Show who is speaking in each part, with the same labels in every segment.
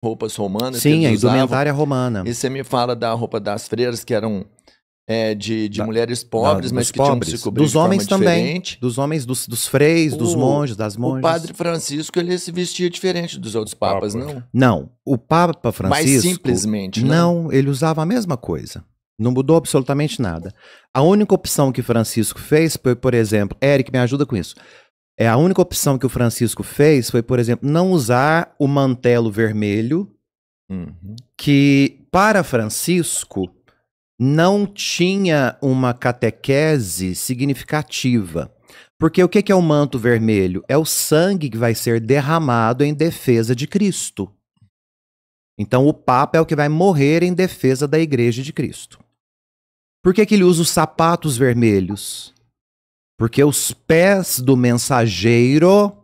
Speaker 1: roupas romanas.
Speaker 2: Sim, a indumentária romana.
Speaker 1: E você me fala da roupa das freiras, que eram de mulheres pobres, mas que tinham que se cobrir
Speaker 2: dos
Speaker 1: de
Speaker 2: homens
Speaker 1: forma
Speaker 2: também,
Speaker 1: diferente.
Speaker 2: dos homens, dos freis, dos monges, das monjas.
Speaker 1: O padre Francisco, ele se vestia diferente dos outros papas, não?
Speaker 2: Não, o Papa Francisco...
Speaker 1: Mais simplesmente,
Speaker 2: não, ele usava a mesma coisa. Não mudou absolutamente nada. A única opção que Francisco fez foi, por exemplo... Eric, me ajuda com isso. A única opção que o Francisco fez foi, por exemplo, não usar o mantelo vermelho, que para Francisco não tinha uma catequese significativa. Porque o que é o manto vermelho? É o sangue que vai ser derramado em defesa de Cristo. Então o Papa é o que vai morrer em defesa da Igreja de Cristo. Por que ele usa os sapatos vermelhos? Porque os pés do mensageiro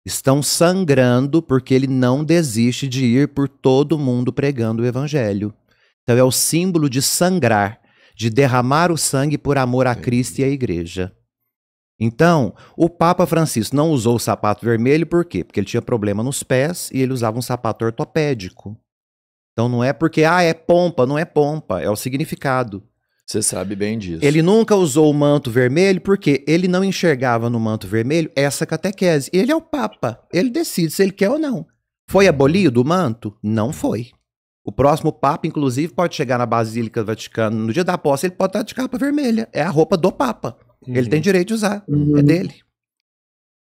Speaker 2: estão sangrando porque ele não desiste de ir por todo mundo pregando o evangelho. Então é o símbolo de sangrar, de derramar o sangue por amor a Cristo e à igreja. Então, o Papa Francisco não usou o sapato vermelho por quê? Porque ele tinha problema nos pés e ele usava um sapato ortopédico. Então não é porque, é pompa, não é pompa, é o significado.
Speaker 1: Você sabe bem disso.
Speaker 2: Ele nunca usou o manto vermelho porque ele não enxergava no manto vermelho essa catequese. Ele é o Papa, ele decide se ele quer ou não. Foi abolido o manto? Não foi. O próximo Papa, inclusive, pode chegar na Basílica do Vaticano no dia da posse, ele pode estar de capa vermelha. É a roupa do Papa. Ele tem direito de usar. É dele.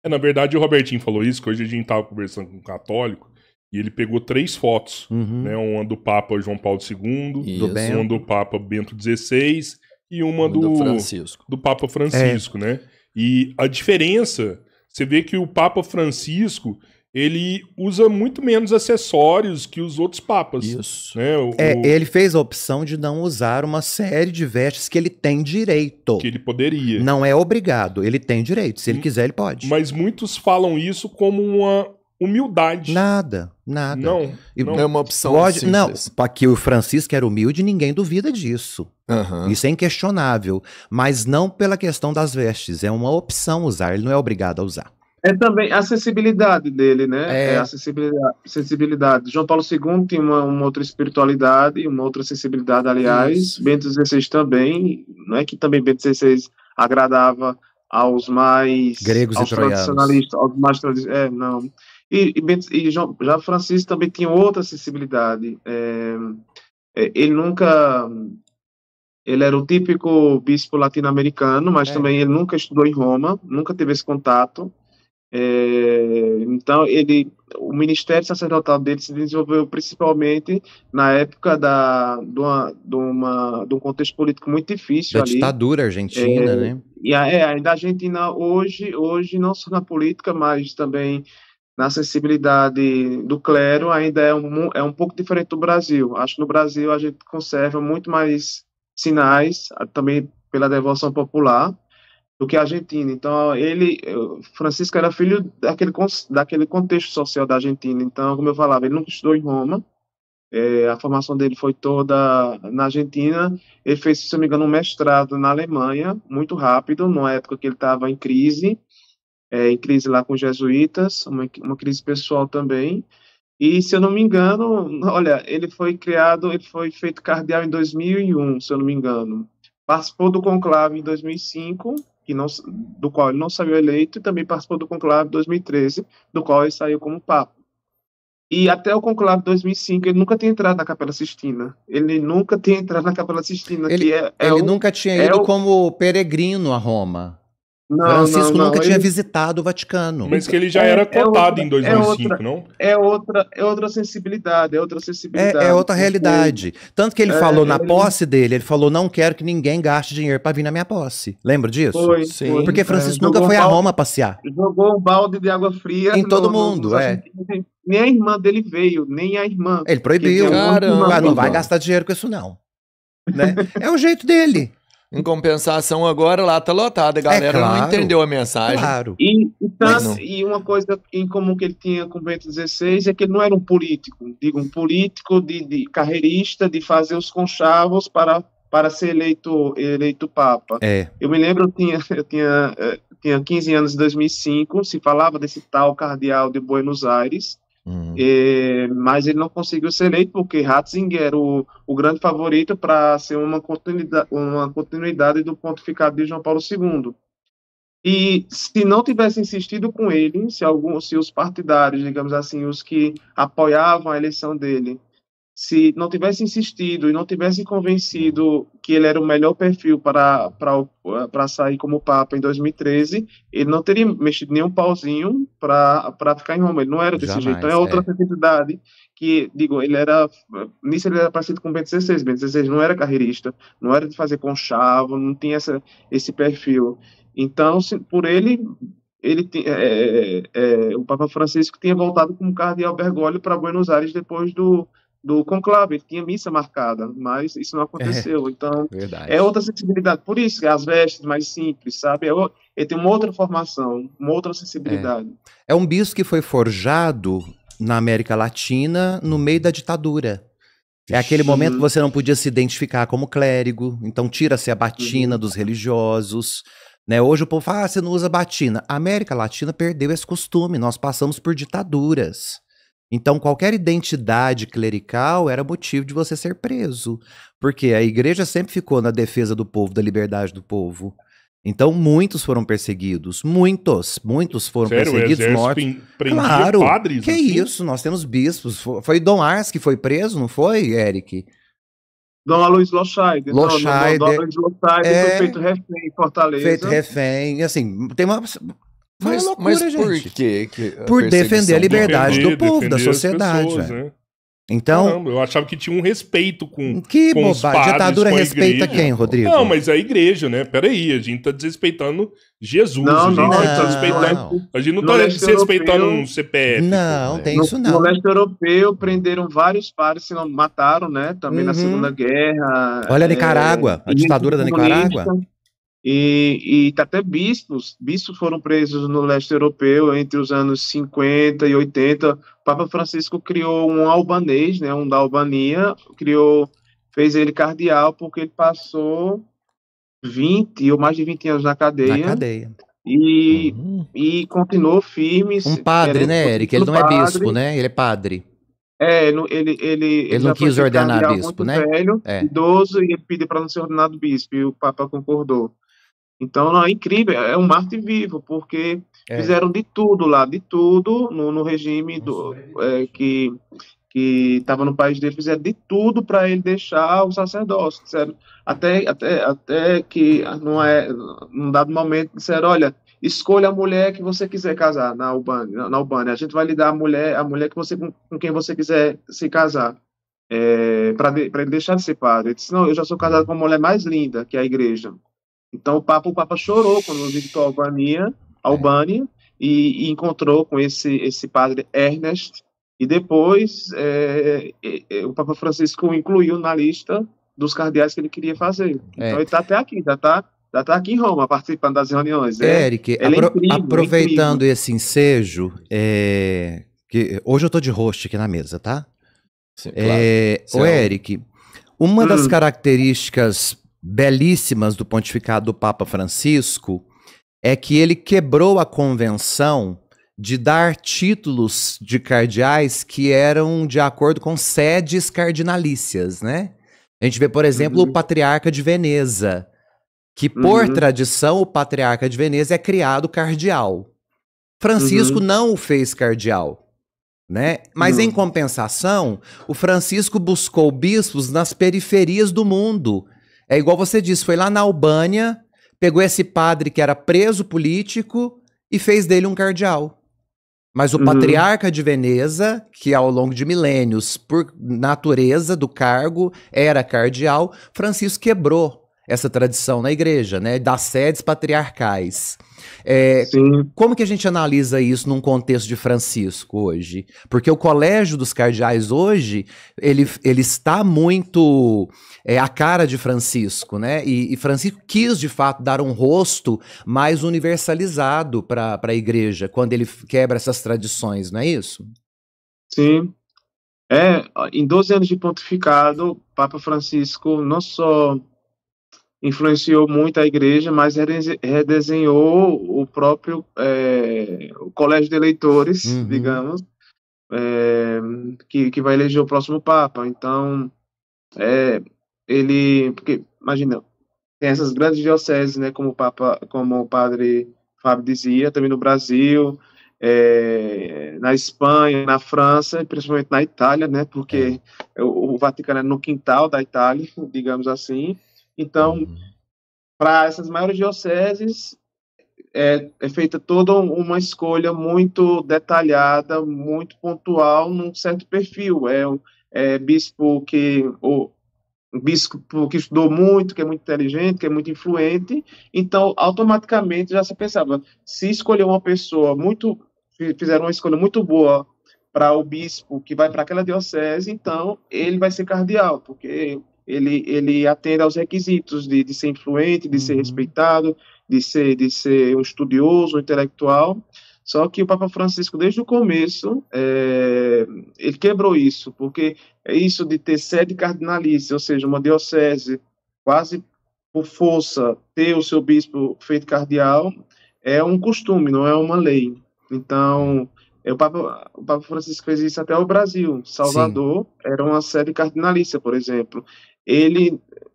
Speaker 3: Na verdade, o Robertinho falou isso, que hoje a gente estava conversando com um católico, e ele pegou 3 fotos, né? Uma do Papa João Paulo II, uma do Papa Bento XVI e uma do Papa Francisco, né? E a diferença, você vê que o Papa Francisco, ele usa muito menos acessórios que os outros papas.
Speaker 1: Isso.
Speaker 3: Né?
Speaker 2: Ele fez a opção de não usar uma série de vestes que ele tem direito.
Speaker 3: Que ele poderia.
Speaker 2: Não é obrigado, ele tem direito. Se ele quiser, ele pode.
Speaker 3: Mas muitos falam isso como uma humildade.
Speaker 2: Nada.
Speaker 3: Não
Speaker 1: é uma opção simples.
Speaker 2: Não, porque o Francisco era humilde, ninguém duvida disso. Isso é inquestionável. Mas não pela questão das vestes. É uma opção usar, ele não é obrigado a usar.
Speaker 4: É também a acessibilidade dele, né? Acessibilidade. João Paulo II tinha uma outra espiritualidade, uma outra acessibilidade, aliás. Bento XVI também. Não é que também Bento XVI agradava aos mais...
Speaker 2: gregos e
Speaker 4: tradicionalistas, aos mais tradicionalistas. Não. E já Francisco também tinha outra acessibilidade. Ele nunca... Ele era o típico bispo latino-americano, mas também ele nunca estudou em Roma, nunca teve esse contato. Então, o ministério sacerdotal dele se desenvolveu principalmente na época de um contexto político muito difícil.
Speaker 2: Da ditadura argentina, né?
Speaker 4: E ainda a Argentina hoje, não só na política, mas também na acessibilidade do clero, ainda é um pouco diferente do Brasil. Acho que no Brasil a gente conserva muito mais sinais, também pela devoção popular, do que a Argentina. Então, Francisco era filho daquele contexto social da Argentina. Então, como eu falava, ele nunca estudou em Roma, a formação dele foi toda na Argentina. Ele fez, se não me engano, um mestrado na Alemanha, muito rápido, numa época que ele estava em crise lá com os jesuítas, uma crise pessoal também. E, se eu não me engano, olha, ele foi feito cardeal em 2001, se eu não me engano. Participou do conclave em 2005, do qual ele não saiu eleito, e também participou do conclave de 2013, do qual ele saiu como papa. E até o conclave de 2005, ele nunca tinha entrado na Capela Sistina. Ele nunca tinha
Speaker 2: ido como peregrino a Roma. Francisco nunca tinha visitado o Vaticano.
Speaker 3: Mas que ele já era cotado em 2005, não?
Speaker 4: É outra sensibilidade, é outra acessibilidade.
Speaker 2: É outra realidade. Tanto que ele falou na posse dele, ele falou, não quero que ninguém gaste dinheiro para vir na minha posse. Lembra disso?
Speaker 4: Sim.
Speaker 2: Porque Francisco nunca foi a Roma passear.
Speaker 4: Jogou um balde de água fria
Speaker 2: em todo mundo,
Speaker 4: Nem a irmã dele veio, nem a irmã.
Speaker 2: Ele proibiu. Caramba, não vai gastar dinheiro com isso não. Né? É o jeito dele.
Speaker 1: Em compensação, agora lá tá lotada. A galera não entendeu a mensagem.
Speaker 2: Claro.
Speaker 4: E uma coisa em comum que ele tinha com Bento XVI é que ele não era um político. Um político de carreirista, de fazer os conchavos para ser eleito papa. Eu me lembro, eu tinha 15 anos em 2005, se falava desse tal cardeal de Buenos Aires, Mas ele não conseguiu ser eleito porque Ratzinger era o grande favorito para ser uma continuidade do pontificado de João Paulo II. E se não tivesse insistido com ele, se os partidários, digamos assim, os que apoiavam a eleição dele, se não tivesse insistido e não tivesse convencido que ele era o melhor perfil para sair como Papa em 2013, ele não teria mexido nenhum pauzinho para ficar em Roma. Ele não era desse jeito. Então é outra sensibilidade que, digo, nisso ele era parecido com Bento XVI. Bento XVI não era carreirista, não era de fazer conchavo, não tinha esse perfil. Então, por ele o Papa Francisco tinha voltado como cardeal Bergoglio para Buenos Aires depois do conclave. Ele tinha missa marcada, mas isso não aconteceu. Então, é outra sensibilidade. Por isso que as vestes mais simples, sabe? Ele tem uma outra formação, uma outra sensibilidade.
Speaker 2: É um bispo que foi forjado na América Latina no meio da ditadura. É aquele momento que você não podia se identificar como clérigo, então tira-se a batina dos religiosos. Né? Hoje o povo fala, você não usa batina. A América Latina perdeu esse costume, nós passamos por ditaduras. Então, qualquer identidade clerical era motivo de você ser preso. Porque a igreja sempre ficou na defesa do povo, da liberdade do povo. Então, muitos foram perseguidos. Muitos foram perseguidos, mortos. Claro, padres, que assim? Isso, nós temos bispos. Foi Dom Ars que foi preso, não foi, Eric?
Speaker 4: Dom Aloysio Loscheider. Dom Aloysio Loscheider foi feito refém em Fortaleza.
Speaker 2: Feito refém, assim, tem uma...
Speaker 1: Mas por quê?
Speaker 2: Por defender a liberdade do povo, da sociedade. Pessoas, né? Então,
Speaker 3: caramba, eu achava que tinha um respeito com
Speaker 2: os padres, ditadura com a respeita quem, Rodrigo?
Speaker 3: Não, mas a igreja, né? Peraí, a gente tá desrespeitando Jesus. A gente não tá desrespeitando um CPF.
Speaker 2: Não, tem isso não.
Speaker 4: No leste europeu, prenderam vários padres, se não mataram, né? Também na Segunda Guerra.
Speaker 2: Olha a Nicarágua, a ditadura da Nicarágua.
Speaker 4: E até bispos foram presos no leste europeu entre os anos 50 e 80. O Papa Francisco criou um albanês, né, um da Albania, fez ele cardeal porque ele passou 20 ou mais de 20 anos na cadeia. E continuou firme.
Speaker 2: Um padre, né, Eric? Ele não é bispo, né? Ele é padre.
Speaker 4: Ele
Speaker 2: não quis ordenar bispo, né?
Speaker 4: Velho, idoso, e ele pediu para não ser ordenado bispo, e o Papa concordou. Então, não, é incrível, é um Marte vivo, porque fizeram de tudo lá, no regime que estava no país dele, fizeram de tudo para ele deixar o sacerdócio. Disseram, até que num dado momento disseram, olha, escolha a mulher que você quiser casar na Albânia. A gente vai lhe dar a mulher com quem você quiser se casar, para ele deixar de ser padre. Ele disse, não, eu já sou casado com a mulher mais linda, que é a igreja. Então o Papa chorou quando visitou a Albânia e encontrou com esse padre Ernest, e depois o Papa Francisco incluiu na lista dos cardeais que ele queria fazer. Então ele está até aqui, já está aqui em Roma, participando das reuniões.
Speaker 2: Eric, aproveitando esse ensejo, que hoje eu estou de host aqui na mesa, tá?
Speaker 1: Sim, claro.
Speaker 2: Eric, uma das características belíssimas do pontificado do Papa Francisco é que ele quebrou a convenção de dar títulos de cardeais que eram de acordo com sedes cardinalícias, né? A gente vê, por exemplo, o Patriarca de Veneza, que por tradição o Patriarca de Veneza é criado cardeal. Francisco não o fez cardeal, né? Mas em compensação, o Francisco buscou bispos nas periferias do mundo. É igual você disse, foi lá na Albânia, pegou esse padre que era preso político e fez dele um cardeal. Mas o Patriarca de Veneza, que ao longo de milênios, por natureza do cargo, era cardeal, Francisco quebrou essa tradição na igreja, né, das sedes patriarcais. Como que a gente analisa isso num contexto de Francisco hoje? Porque o colégio dos cardeais hoje, ele está muito a cara de Francisco, né? E Francisco quis, de fato, dar um rosto mais universalizado para a igreja, quando ele quebra essas tradições, não é isso?
Speaker 4: Sim. Em 12 anos de pontificado, Papa Francisco não só influenciou muito a igreja, mas redesenhou o próprio o colégio de eleitores, digamos, que vai eleger o próximo Papa. Então, porque, imagina, tem essas grandes dioceses, né, como o padre Fábio dizia, também no Brasil, na Espanha, na França, principalmente na Itália, né, porque o Vaticano é no quintal da Itália, digamos assim. Então, para essas maiores dioceses, é feita toda uma escolha muito detalhada, muito pontual, num certo perfil. Um bispo que estudou muito, que é muito inteligente, que é muito influente, então, automaticamente, já se pensava, se escolher uma pessoa fizeram uma escolha muito boa para o bispo que vai para aquela diocese, então, ele vai ser cardeal, porque ele atende aos requisitos de ser influente, de ser respeitado, de ser um estudioso, um intelectual. Só que o Papa Francisco, desde o começo, ele quebrou isso, porque é isso de ter sede cardinalícia, ou seja, uma diocese quase por força ter o seu bispo feito cardeal, é um costume, não é uma lei. Então, o Papa Francisco fez isso até o Brasil. Salvador era uma sede cardinalícia, por exemplo.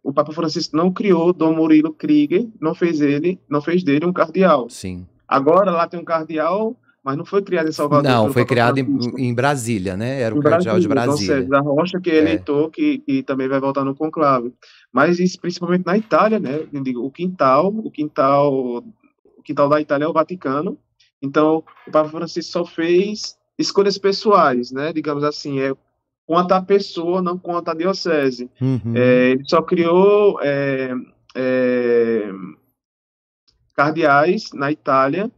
Speaker 4: O Papa Francisco não criou Dom Murilo Krieger, não fez dele um cardeal.
Speaker 2: Sim.
Speaker 4: Agora lá tem um cardeal, mas não foi criado em Salvador.
Speaker 2: Não, foi criado em Brasília, né? Era o cardeal de Brasília.
Speaker 4: Da Rocha, que é eleitor, que também vai votar no conclave. Mas isso principalmente na Itália, né? O quintal da Itália é o Vaticano. Então, o Papa Francisco só fez escolhas pessoais, né? Digamos assim, quanto à pessoa, não quanto à diocese. Ele só criou cardeais na Itália,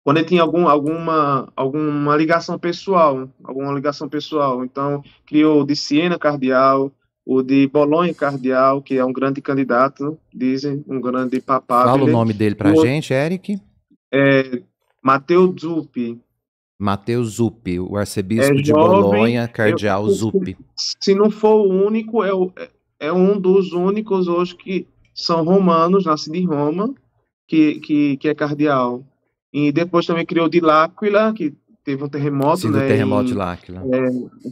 Speaker 4: quando ele tinha alguma ligação pessoal, então criou o de Siena cardeal, o de Bolonha cardeal, que é um grande candidato, dizem, um grande papável.
Speaker 2: Fala o nome dele pra gente, Eric.
Speaker 4: Matteo Zuppi.
Speaker 2: Matteo Zuppi, o arcebispo de Bolonha, cardeal Zuppi.
Speaker 4: Se não for o único, é um dos únicos hoje que são romanos, nascidos em Roma, que é cardeal. E depois também criou de L'Aquila, que teve um terremoto,
Speaker 2: sim,
Speaker 4: né?
Speaker 2: Terremoto de L'Aquila.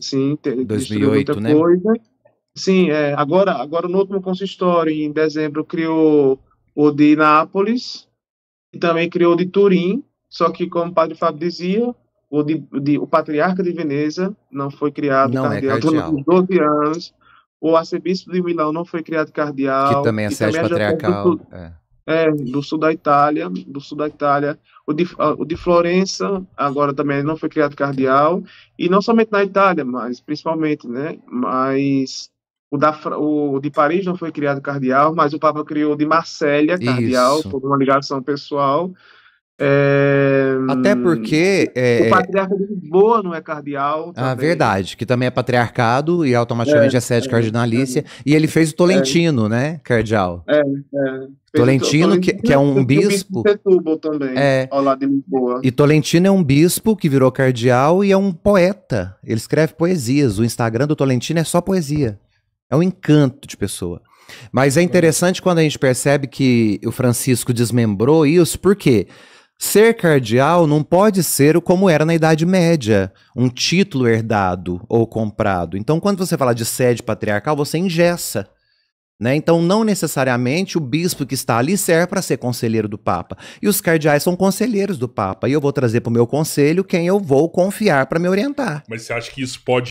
Speaker 4: Sim,
Speaker 2: 2008, né?
Speaker 4: Coisa. Sim, agora no último consistório, em dezembro, criou o de Nápoles, e também criou o de Turim, só que, como o padre Fábio dizia, o patriarca de Veneza não foi criado cardeal durante 12 anos, o arcebispo de Milão não foi criado cardeal.
Speaker 2: Que também é sede patriarcal.
Speaker 4: Do sul da Itália. O de Florença, agora também não foi criado cardeal. E não somente na Itália, mas principalmente, né? Mas o de Paris não foi criado cardeal, mas o Papa criou o de Marsella cardeal, por uma ligação pessoal.
Speaker 2: Até porque
Speaker 4: o patriarca de Lisboa não é cardeal também.
Speaker 2: Verdade, que também é patriarcado e automaticamente é sede cardinalícia. E ele fez o Tolentino, né, cardeal? Tolentino, que é um bispo.
Speaker 4: De Setúbal também, ao lado de Lisboa.
Speaker 2: E Tolentino é um bispo que virou cardeal e é um poeta. Ele escreve poesias. O Instagram do Tolentino é só poesia. É um encanto de pessoa. Mas é interessante quando a gente percebe que o Francisco desmembrou isso, por quê? Ser cardeal não pode ser como era na Idade Média, um título herdado ou comprado. Então, quando você fala de sede patriarcal, você engessa, né? Então, não necessariamente o bispo que está ali serve para ser conselheiro do Papa. E os cardeais são conselheiros do Papa. E eu vou trazer para o meu conselho quem eu vou confiar para me orientar.
Speaker 3: Mas você acha que isso pode